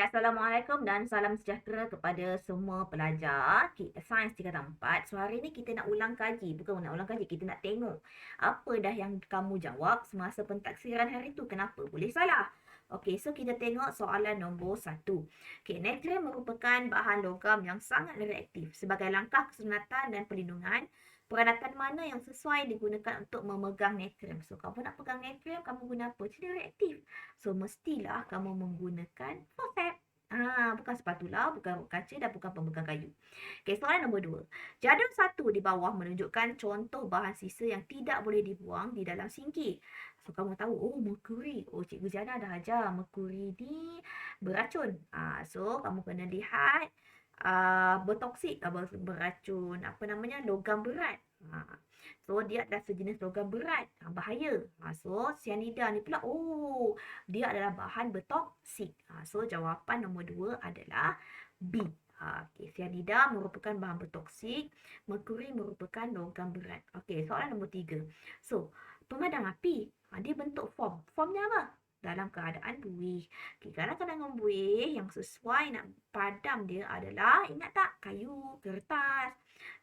Okay, Assalamualaikum dan salam sejahtera kepada semua pelajar Sains tingkatan 4. So, hari ni kita nak ulang kaji. Bukan nak ulang kaji, kita nak tengok apa dah yang kamu jawab semasa pentaksiran hari tu. Kenapa boleh salah? Okay, so kita tengok soalan nombor 1. Okay, natrium merupakan bahan logam yang sangat reaktif. Sebagai langkah kesunatan dan perlindungan, peralatan mana yang sesuai digunakan untuk memegang natrium? So, kamu nak pegang natrium, kamu guna apa? Jadi reaktif. So, mestilah kamu menggunakan forceps. Bukan spatula, bukan kaca dan bukan pemegang kayu. Okey, soalan nombor 2. Jadual 1 di bawah menunjukkan contoh bahan sisa yang tidak boleh dibuang di dalam sinki. So, kamu tahu, merkuri. Cikgu Jana dah ajar merkuri ni beracun. So, kamu kena lihat bertoksik, beracun, logam berat. So, dia adalah sejenis logam berat. Bahaya. So, cyanida ni pula, dia adalah bahan bertoksik. So, jawapan nombor 2 adalah B. Okay, cyanida merupakan bahan bertoksik. Merkuri merupakan logam berat. Okey, soalan nombor 3. So, pemadam api, dia bentuk form. Formnya apa? Dalam keadaan buih. Okay, kadang-kadang buih yang sesuai nak padam dia adalah, ingat tak? Kayu, kertas.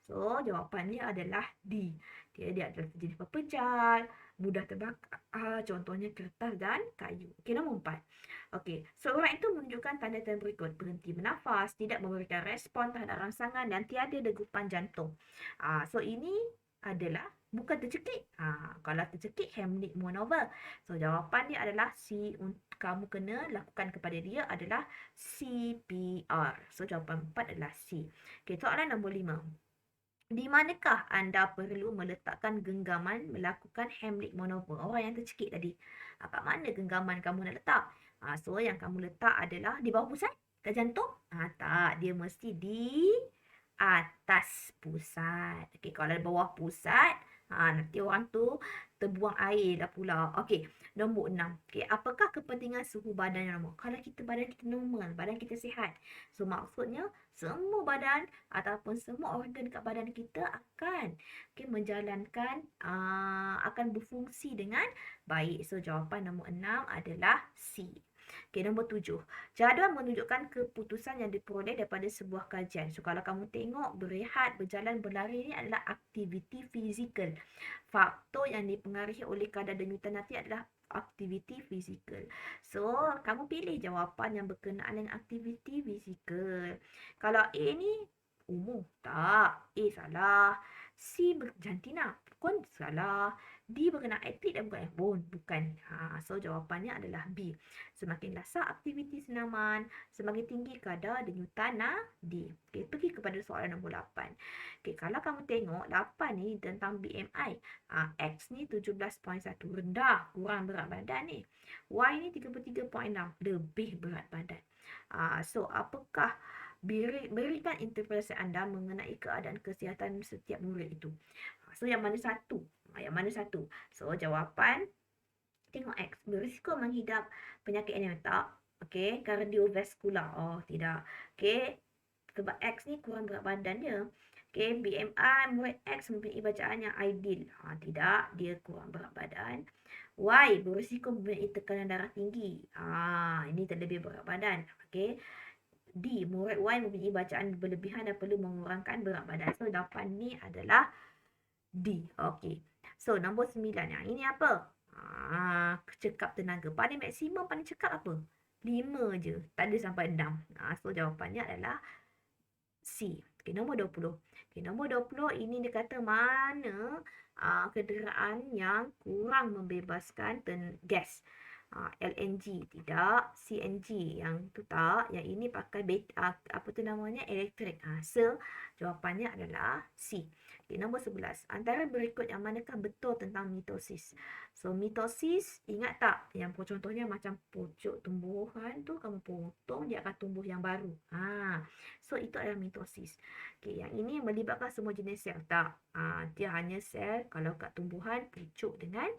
So, jawapannya adalah D. Dia adalah sejenis pepejal, mudah terbakar, contohnya kertas dan kayu. Okey, nombor 4. Okey, seorang itu menunjukkan tanda-tanda berikut. Berhenti bernafas, tidak memberikan respon terhadap rangsangan dan tiada degupan jantung. So, ini adalah bukan tercekik. Kalau tercekik, Heimlich maneuver. So, jawapan dia adalah C. Kamu kena lakukan kepada dia adalah CPR. So, jawapan 4 adalah C. Okey, soalan nombor 5. Di manakah anda perlu meletakkan genggaman melakukan Heimlich maneuver? Orang yang tercekik tadi. Kat mana genggaman kamu nak letak? So, yang kamu letak adalah di bawah pusat? Kat jantung? Tak. Dia mesti di atas pusat. Okey, kalau di bawah pusat, nanti orang tu terbuang air dah pula. Okey, nombor 6. Okey, apakah kepentingan suhu badan yang normal? Kalau badan kita normal, badan kita sihat. So, maksudnya semua badan ataupun semua organ dekat badan kita akan menjalankan, akan berfungsi dengan baik. So, jawapan nombor 6 adalah C. Okey, nombor 7. Jadual menunjukkan keputusan yang diperoleh daripada sebuah kajian. So, kalau kamu tengok, berehat, berjalan, berlari ni adalah aktiviti fizikal. Faktor yang dipengaruhi oleh kadar denyutan nanti adalah aktiviti fizikal. So, kamu pilih jawapan yang berkenaan dengan aktiviti fizikal. Kalau A ni umur, tak. A salah. C jantina pun salah. D berkenaan atlet dan bukan pun bukan. So jawapannya adalah B. Semakin lasak aktiviti senaman, semakin tinggi kadar denyutan nadi. Okey, pergi kepada soalan nombor 8. Okey, kalau kamu tengok 8 ni tentang BMI. X ni 17.1, rendah, kurang berat badan ni. Y ni 33.6, lebih berat badan. So apakah berikan interpretasi anda mengenai keadaan kesihatan setiap murid itu? So yang mana satu? Yang mana satu? So jawapan, tengok X. Berisiko menghidap penyakit anemia tak? Okey, kardiovaskular. Tidak. Okey, sebab X ni kurang berat badan dia. Okey, BMI murid X mempunyai bacaan yang ideal. Tidak, dia kurang berat badan. Y, berisiko mempunyai tekanan darah tinggi. Ini terlebih berat badan. Okey. D, murid Y mempunyai bacaan berlebihan dan perlu mengurangkan berat badan. So, jawapan ni adalah D. Okey. So, nombor 9. Yang ini apa? Cekap tenaga. Paling maksimum, paling cekap apa? 5 je. Tak ada sampai 6. So, jawapannya adalah C. Okey, nombor 20. Okey, nombor 20 ini dia kata mana kenderaan yang kurang membebaskan gas. LNG tidak, CNG yang tu tak, yang ini pakai elektrik. So jawapannya adalah C. Okay, nombor 11. Antara berikut yang manakah betul tentang mitosis? So mitosis, ingat tak yang contohnya macam pucuk tumbuhan tu kamu potong dia akan tumbuh yang baru. So itu adalah mitosis. Okay, yang ini melibatkan semua jenis sel tak? Dia hanya sel kalau kat tumbuhan pucuk dengan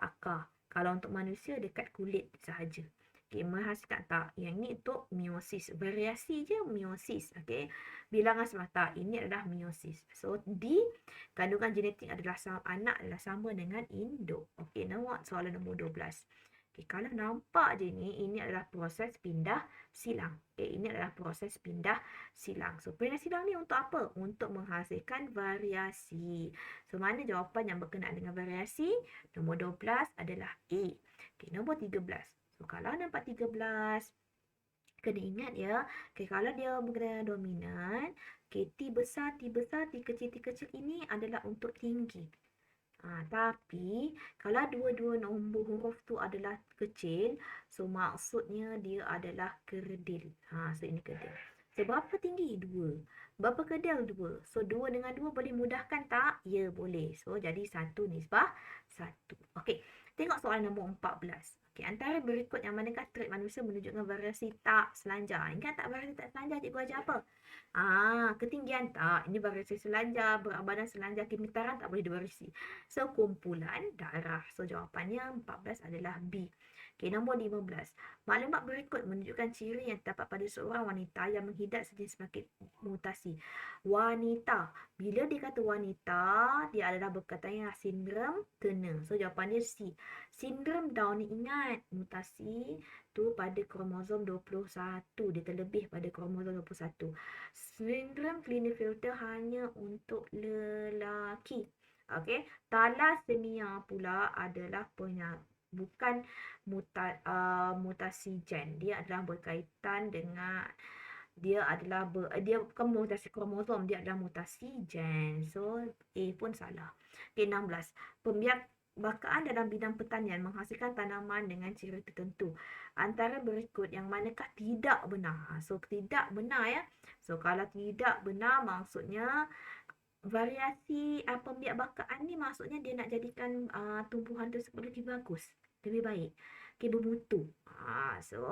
akar. Kalau untuk manusia dekat kulit sahaja. Okey, menghasilkan tak? Yang ini untuk meiosis. Variasi je meiosis. Okey. Bilangan semata. Ini adalah meiosis. So, D, kandungan genetik adalah anak adalah sama dengan induk. Okey, soalan nombor 12. Okay, kalau nampak je ni, ini adalah proses pindah silang. Okay, ini adalah proses pindah silang. So, pindah silang ni untuk apa? Untuk menghasilkan variasi. So, mana jawapan yang berkenaan dengan variasi? Nombor 12 adalah A. Okay, nombor 13. So, kalau nampak 13, kena ingat ya. Okay, kalau dia berkenaan dominan, okay, T besar, T besar, T kecil, T kecil ini adalah untuk tinggi. Tapi kalau dua-dua nombor huruf tu adalah kecil, so maksudnya dia adalah kerdil. So ini kerdil. So berapa tinggi? 2. Berapa kerdil? 2. So 2 dengan 2 boleh mudahkan tak? Ya, boleh. So jadi 1 nisbah 1. Okey, tengok soalan nombor 14. Okey, antara berikut yang manakah trik manusia menunjukkan variasi tak selanjar? Ingat tak variasi tak selanjar cikgu ajar apa? Ketinggian tak. Ini variasi selanjar, berat badan selanjar, kemitaran tak boleh divarisi. So, kumpulan darah. So, jawapannya 14 adalah B. Okay, nombor 15. Maklumat berikut menunjukkan ciri yang terdapat pada seorang wanita yang menghidap sejenis penyakit mutasi. Wanita. Bila dia kata wanita, dia adalah berkaitan dengan sindrom Turner. So, jawapannya C. Sindrom Down ni ingat, mutasi tu pada kromosom 21. Dia terlebih pada kromosom 21. Sindrom Klinefelter hanya untuk lelaki. Okey, thalassemia pula adalah bukan mutasi gen. Dia adalah berkaitan dengan dia bukan mutasi kromosom, dia adalah mutasi gen. So A pun salah. Okey, 16. Pembiakaan dalam bidang pertanian menghasilkan tanaman dengan ciri tertentu. Antara berikut yang manakah tidak benar? So tidak benar ya. So kalau tidak benar maksudnya variasi pembiakaan ni maksudnya dia nak jadikan tumbuhan tersebut lebih bagus, lebih baik, okay, bermutu. So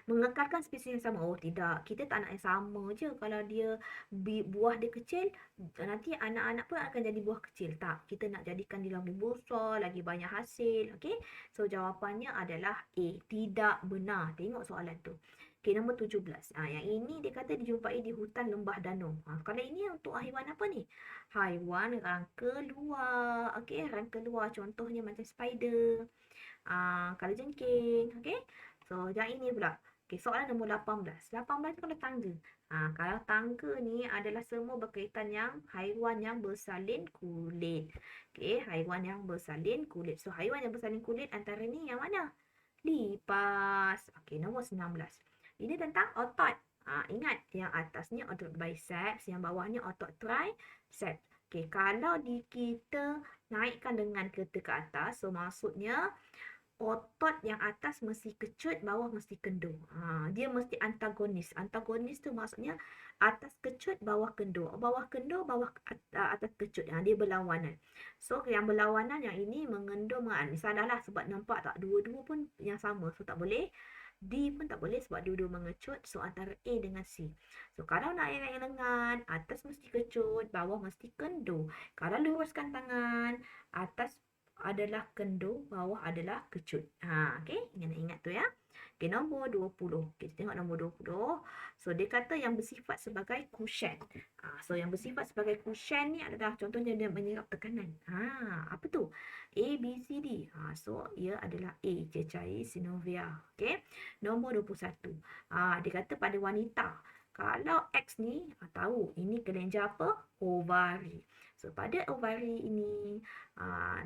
mengekalkan spesies yang sama. Oh tidak, kita tak nak yang sama je. Kalau dia buah dia kecil, nanti anak-anak pun akan jadi buah kecil. Tak, kita nak jadikan dia lebih besar, lagi banyak hasil. Okay, so jawapannya adalah A. Tidak benar. Tengok soalan tu. Okay, nombor 17. Yang ini dia kata dijumpai di hutan lembah danau. Kalau ini untuk haiwan apa ni? Haiwan rangka luar. Okay, rangka luar. Contohnya macam spider. Kalajengking. Okay, so yang ini pula. Okay, soalan nombor 18. 18 tu kalau tangga. Kalau tangga ni adalah semua berkaitan yang haiwan yang bersalin kulit. Okay, haiwan yang bersalin kulit. So, haiwan yang bersalin kulit antara ni yang mana? Lipas. Okay, nombor 19. Ini tentang otot. Ingat, yang atasnya otot biceps, yang bawahnya otot triceps. Okay, kalau kita naikkan dengan kereta ke atas, so maksudnya otot yang atas mesti kecut, bawah mesti kendur. Dia mesti antagonis. Antagonis tu maksudnya atas kecut, bawah kendur. Bawah kendur, atas kecut. Dia berlawanan. So, yang berlawanan yang ini mengendur. Salah lah sebab nampak tak? Dua-dua pun yang sama. So, tak boleh. D pun tak boleh sebab dua-dua mengecut. So, antara A dengan C. So, kalau nak naik lengan, atas mesti kecut, bawah mesti kendur. Kalau luruskan tangan, atas adalah kendur, bawah adalah kecut. Okay, ingat tu ya. Okay, nombor 20. Kita tengok nombor 20. So, dia kata yang bersifat sebagai cushion. So, yang bersifat sebagai cushion ni adalah contohnya dia menyerap tekanan. Apa tu? A, B, C, D. So, ia adalah A, cecair synovial. Okay, nombor 21. Dia kata pada wanita. Kalau X ni, tahu ini kelenjar apa? Ovari. So, pada ovari ini,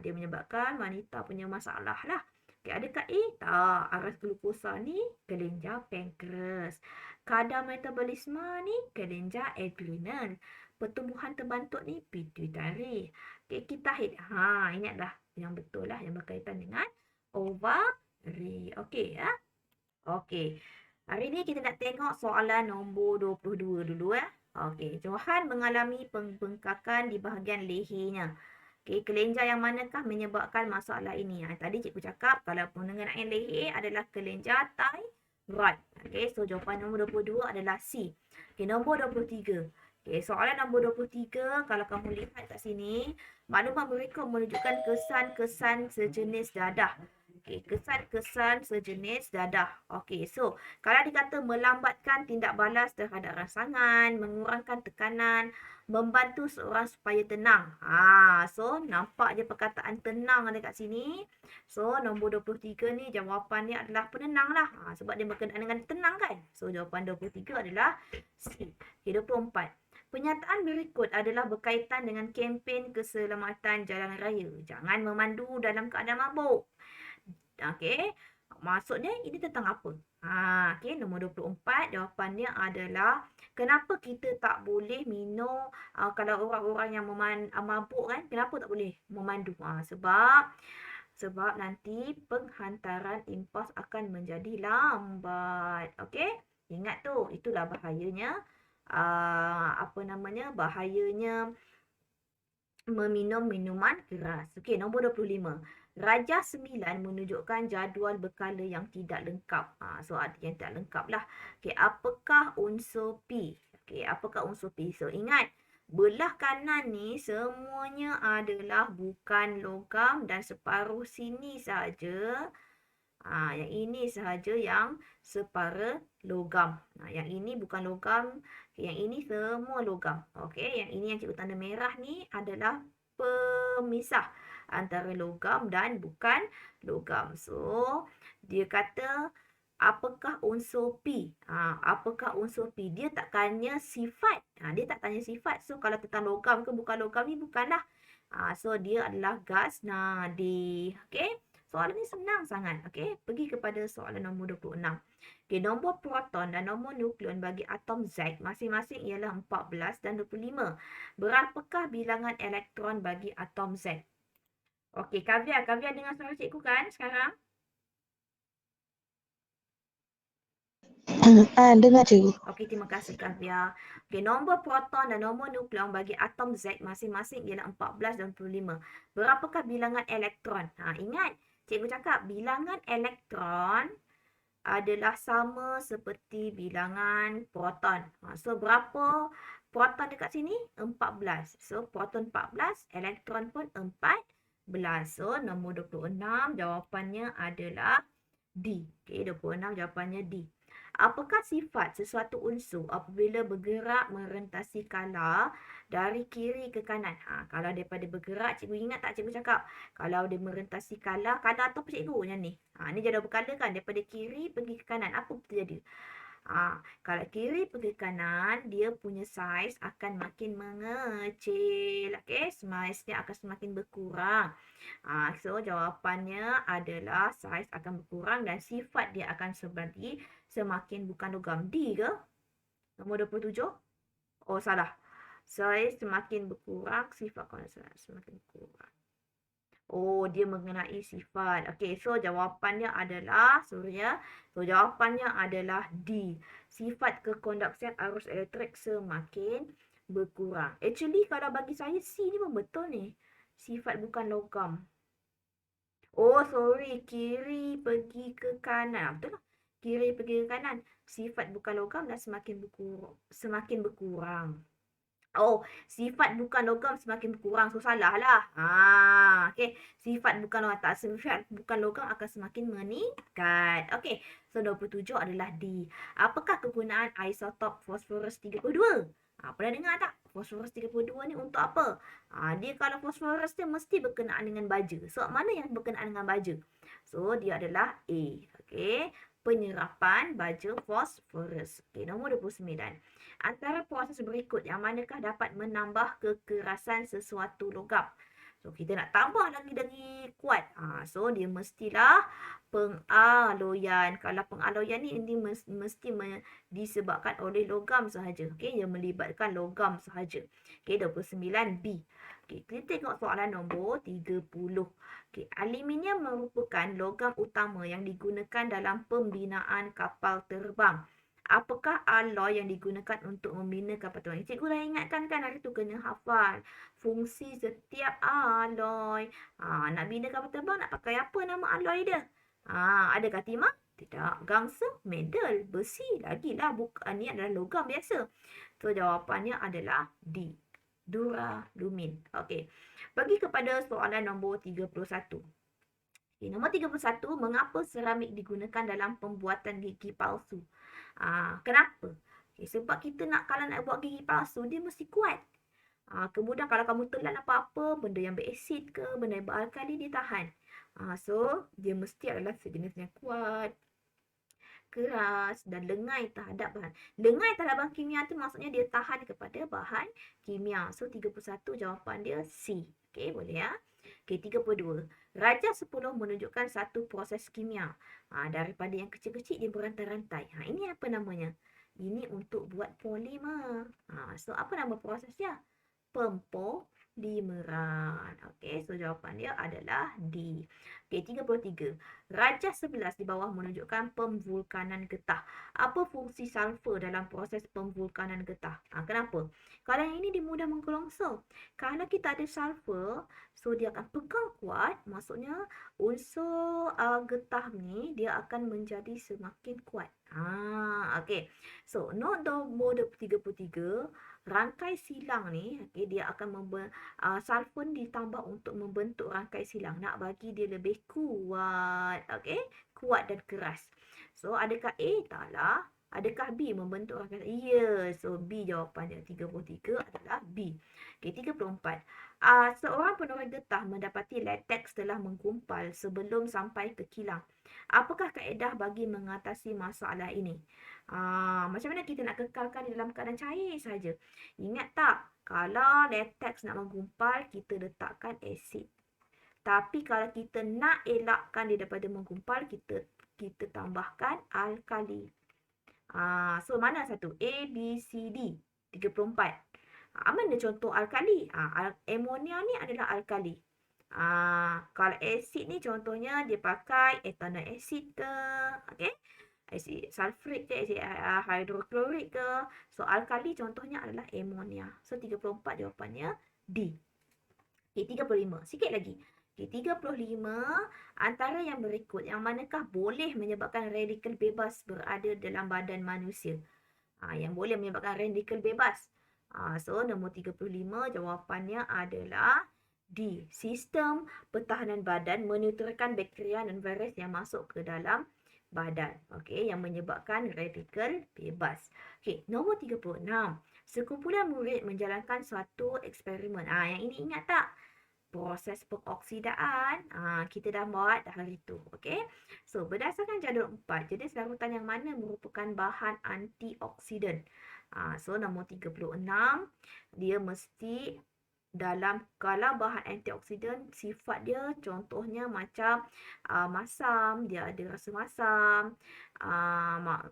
dia menyebabkan wanita punya masalah lah. Okay, adakah A? Tak. Aras glukosa ni kelenjar pankreas. Kadar metabolisme ni kelenjar adrenal. Pertumbuhan terbantuk ni pituitari. Okay, kita hit. Ingatlah yang betul lah yang berkaitan dengan ovari. Okay ya. Okay. Hari ni kita nak tengok soalan nombor 22 dulu ya. Okey, Johan mengalami pembengkakan di bahagian lehernya. Okey, kelenjar yang manakah menyebabkan masalah ini? Tadi cikgu cakap kalau pengenaan leher adalah kelenjar thyroid. Okey, so jawapan nombor 22 adalah C. Okey, nombor 23. Okey, soalan nombor 23, kalau kamu lihat kat sini, maklumat berikut menunjukkan kesan-kesan sejenis dadah. Okey, kesan-kesan sejenis dadah. Okey, so kalau dikata melambatkan tindak balas terhadap rangsangan, mengurangkan tekanan, membantu seorang supaya tenang. So nampak je perkataan tenang dekat sini. So nombor 23 ni jawapannya adalah penenang lah. Sebab dia berkenaan dengan tenang kan. So jawapan 23 adalah C. Okey, 24. Pernyataan berikut adalah berkaitan dengan kempen keselamatan jalan raya. Jangan memandu dalam keadaan mabuk. Okey. Maksudnya ini tentang apa? Okey, nombor 24 jawapannya adalah kenapa kita tak boleh minum kalau orang-orang yang mabuk kan, kenapa tak boleh memandu? Sebab nanti penghantaran impas akan menjadi lambat. Okey? Ingat tu, itulah bahayanya bahayanya meminum minuman keras. Okey, nombor 25. Rajah 9 menunjukkan jadual berkala yang tidak lengkap. So ada yang tak lengkap lah. Okey, apakah unsur P? Okey, apakah unsur P? So ingat, belah kanan ni semuanya adalah bukan logam dan separuh sini saja. Yang ini sahaja yang separa logam. Yang ini bukan logam. Yang ini semua logam. Okey, yang ini yang cikgu tanda merah ni adalah pemisah antara logam dan bukan logam. So, dia kata apakah unsur P? Apakah unsur P? Dia tak tanya sifat. Dia tak tanya sifat. So, kalau tentang logam ke bukan logam ni bukanlah. So, dia adalah gas nadi. Okey. Soalan ni senang sangat. Okey, pergi kepada soalan nombor 26. Okey, nombor proton dan nombor nukleon bagi atom Z masing-masing ialah 14 dan 25. Berapakah bilangan elektron bagi atom Z? Okey, Kavya dengar suara cikgu kan sekarang? Dengar cikgu. Okey, terima kasih Kavya. Okey, nombor proton dan nombor nukleon bagi atom Z masing-masing ialah 14 dan 25. Berapakah bilangan elektron? Ingat, cikgu cakap bilangan elektron adalah sama seperti bilangan proton. So, berapa proton dekat sini? 14. So, proton 14, elektron pun 14. So, nombor 26 jawapannya adalah D. Okey, 26 jawapannya D. Apakah sifat sesuatu unsur apabila bergerak merentasi kala dari kiri ke kanan? Kalau daripada bergerak, cikgu ingat tak cikgu cakap? Kalau dia merentasi kala atau apa cikgu yang ni? Ni jadual berkala kan? Daripada kiri pergi ke kanan. Apa terjadi? Kalau kiri pergi ke kanan, dia punya saiz akan makin mengecil. Okey, saiz dia akan semakin berkurang. So, jawapannya adalah saiz akan berkurang dan sifat dia akan semakin bukan logam. D ke? Nombor 27? Oh, salah. Saiz semakin berkurang, sifat semakin berkurang. Oh, dia mengenai sifat. Okey, so jawapannya adalah, So, jawapannya adalah D. Sifat kekonduksian arus elektrik semakin berkurang. Actually, kalau bagi saya C ni pun betul ni. Sifat bukan logam. Oh, sorry. Kiri pergi ke kanan. Betul lah. Kiri pergi ke kanan. Sifat bukan logam dan semakin berkurang. Oh, sifat bukan logam semakin berkurang. So, salah lah. Okay. Sifat bukan logam akan semakin meningkat. Okay. So, 27 adalah D. Apakah kegunaan isotop fosforus 32? Pernah dengar tak? Fosforus 32 ni untuk apa? Dia kalau fosforus dia mesti berkenaan dengan baja. So, mana yang berkenaan dengan baja? So, dia adalah A. Okay. Penyerapan baja fosforus. Okay, nombor 29. Antara proses berikut yang manakah dapat menambah kekerasan sesuatu logam? So, kita nak tambah lagi kuat. So, dia mestilah pengaloyan. Kalau pengaloyan ni mesti disebabkan oleh logam sahaja. Okay, dia melibatkan logam sahaja. Okay, 29B. Okay, kita tengok soalan nombor 30. Okay, aluminium merupakan logam utama yang digunakan dalam pembinaan kapal terbang. Apakah alloy yang digunakan untuk membina kapal terbang? Cikgu dah ingatkan kan hari tu kena hafal fungsi setiap alloy. Nak bina kapal terbang nak pakai apa nama alloy dia? Adakah timah? Tidak. Gangsa? Metal. Besi? Lagilah. Bukan, ni adalah logam biasa. So, jawapannya adalah D. Duralumin. Okey. Pergi kepada soalan nombor 31. Okay, nombor 31, mengapa seramik digunakan dalam pembuatan gigi palsu? Kenapa? Okay, sebab kita nak, kalau nak buat gigi palsu, dia mesti kuat. Kemudian kalau kamu telan apa-apa, benda yang beresid ke, benda yang beralkali, dia tahan. So, dia mesti adalah sejenis yang kuat, keras dan lengai terhadap bahan. Lengai terhadap bahan kimia tu maksudnya dia tahan kepada bahan kimia. So 31 jawapan dia C. Okey, boleh ya. Okey, 32. Rajah 10 menunjukkan satu proses kimia. Daripada yang kecil-kecil dia berantai-rantai. Ini apa namanya? Ini untuk buat polimer. So apa nama prosesnya? Pempolimeran. Okey, so jawapan dia adalah D. Okey, 33. Rajah 11 di bawah menunjukkan pemvulkanan getah. Apa fungsi sulfur dalam proses pemvulkanan getah? Kenapa? Kalau yang ini dia mudah menggelongsor. Kalau kita ada sulfur, so dia akan pegang kuat, maksudnya unsur getah ni dia akan menjadi semakin kuat. Okey. So, note nombor 33, rangkai silang ni, okay, dia akan sulfur ditambah untuk membentuk rangkai silang. Nak bagi dia lebih kuat. Okay, kuat dan keras. So, adakah A? Taklah. Adakah B membentuk rangkai? Ya, so B jawapannya. 33 adalah B. Okay, 34. Seorang penoreh getah mendapati latex telah menggumpal sebelum sampai ke kilang. Apakah kaedah bagi mengatasi masalah ini? Macam mana kita nak kekalkan di dalam keadaan cair saja? Ingat tak? Kalau latex nak menggumpal, kita letakkan asid. Tapi kalau kita nak elakkan dia daripada menggumpal, kita tambahkan alkali. So mana satu? A, B, C, D. 34. Mana contoh alkali? Amonia ni adalah alkali. Kalau asid ni contohnya dia pakai ethanol acid ke, okey? Asid sulfurik ke, asid hidroklorik ke. So alkali contohnya adalah amonia. So 34 jawapannya D. Okay, 35. Sikit lagi. Okay, 35 antara yang berikut, yang manakah boleh menyebabkan radikal bebas berada dalam badan manusia? Yang boleh menyebabkan radikal bebas. So nombor 35 jawapannya adalah D. Sistem pertahanan badan menetralkan bakteria dan virus yang masuk ke dalam badan. Okey, yang menyebabkan radikal bebas. Okey, nombor 36. Sekumpulan murid menjalankan suatu eksperimen. Yang ini ingat tak? Proses pengoksidaan. Kita dah buat dah hari tu. Okey. So, berdasarkan jadual 4, jenis larutan yang mana merupakan bahan antioksidan? So, nombor 36, dia mesti dalam, kalau bahan antioksidan sifat dia contohnya macam masam, dia ada rasa masam,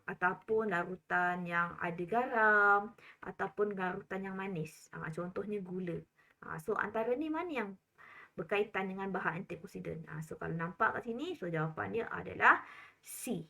ataupun larutan yang ada garam, ataupun larutan yang manis, contohnya gula. So antara ni mana yang berkaitan dengan bahan antioksidan? So kalau nampak kat sini, so jawapan dia adalah C.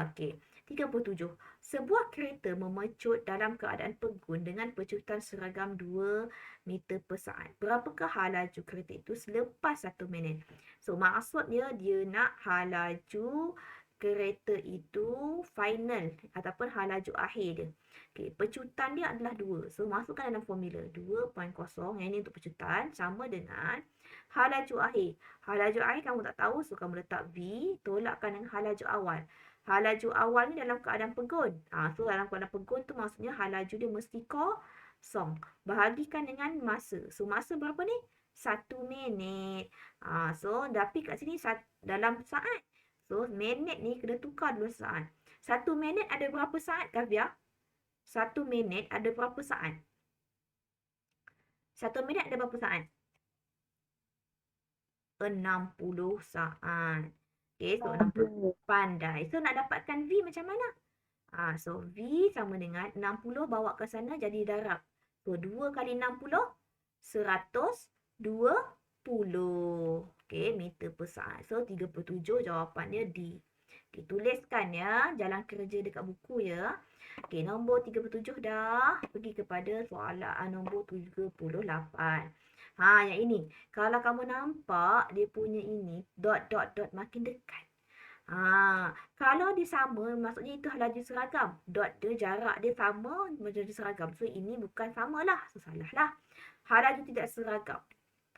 Okey. 37. Sebuah kereta memecut dalam keadaan pegun dengan pecutan seragam 2 meter per saat. Berapakah halaju kereta itu selepas 1 minit? So maksudnya dia nak halaju kereta itu final ataupun halaju akhir dia. Okey, pecutan dia adalah 2. So masukkan dalam formula 2.0, yang ini untuk pecutan, sama dengan halaju akhir. Halaju akhir kamu tak tahu, so kamu letak V, tolakkan dengan halaju awal. Halaju awal ni dalam keadaan pegun. So dalam keadaan pegun tu maksudnya halaju dia mesti kosong. Bahagikan dengan masa. So masa berapa ni? 1 minit. So tapi kat sini dalam saat. So minit ni kena tukar dulu saat. 1 minit ada berapa saat, Kavya? 1 minit ada berapa saat? 1 minit ada berapa saat? 60 saat. Okay, so 60. Pandai. So nak dapatkan V macam mana? So V sama dengan 60 bawa ke sana jadi darab. So 2 kali 60, 120. Okay, meter per saat. So 37 jawapannya D. Okay, tuliskan ya jalan kerja dekat buku ya. Okay, nombor 37 dah. Pergi kepada soalan nombor 38. Yang ini. Kalau kamu nampak dia punya ini dot makin dekat. Kalau dia sama, maksudnya itu halaju seragam. Dot dia, jarak dia sama menjadi seragam. So ini bukan sama lah. So salah lah. Halaju tidak seragam.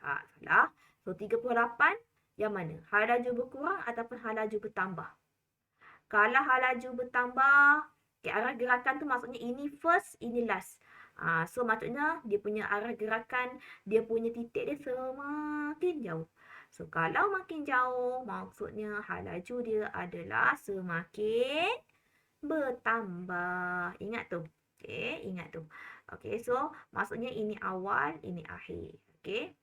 Tak salah. So 38 Yang mana? Hal laju berkurang ataupun hal laju bertambah? Kalau hal laju bertambah, okay, arah gerakan tu maksudnya ini first, ini last. So maksudnya dia punya arah gerakan, dia punya titik dia semakin jauh. So kalau makin jauh, maksudnya hal laju dia adalah semakin bertambah. Ingat tu. Okay, ingat tu. Okay, so maksudnya ini awal, ini akhir. Okay.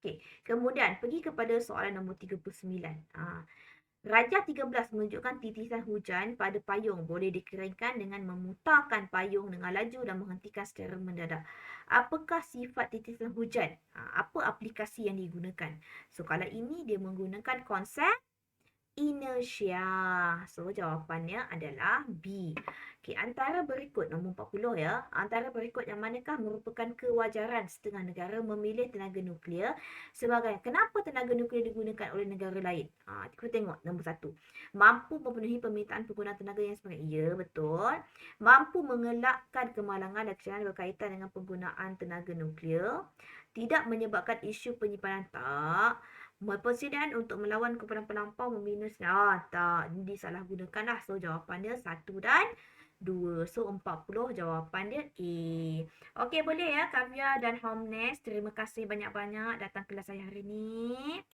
Okay. Kemudian pergi kepada soalan nombor 39. Rajah 13 menunjukkan titisan hujan pada payung boleh dikeringkan dengan memutarkan payung dengan laju dan menghentikan secara mendadak. Apakah sifat titisan hujan? Apa aplikasi yang digunakan? So, kalau ini dia menggunakan konsep inersia. So, jawapannya adalah B. Okay, antara berikut, nombor 40 ya. Antara berikut yang manakah merupakan kewajaran setengah negara memilih tenaga nuklear sebagai kenapa tenaga nuklear digunakan oleh negara lain? Kita tengok nombor 1. Mampu memenuhi permintaan penggunaan tenaga yang sebagai ya, betul. Mampu mengelakkan kemalangan dan kecelakaan berkaitan dengan penggunaan tenaga nuklear. Tidak menyebabkan isu penyimpanan, tak. Persediaan untuk melawan kepada pelampau meminus. Tak. Ini disalahgunakan lah. So, jawapan dia 1 dan 2. So, 40 jawapan dia A. Okey, boleh ya Kavya dan Homnes. Terima kasih banyak-banyak datang kelas saya hari ni.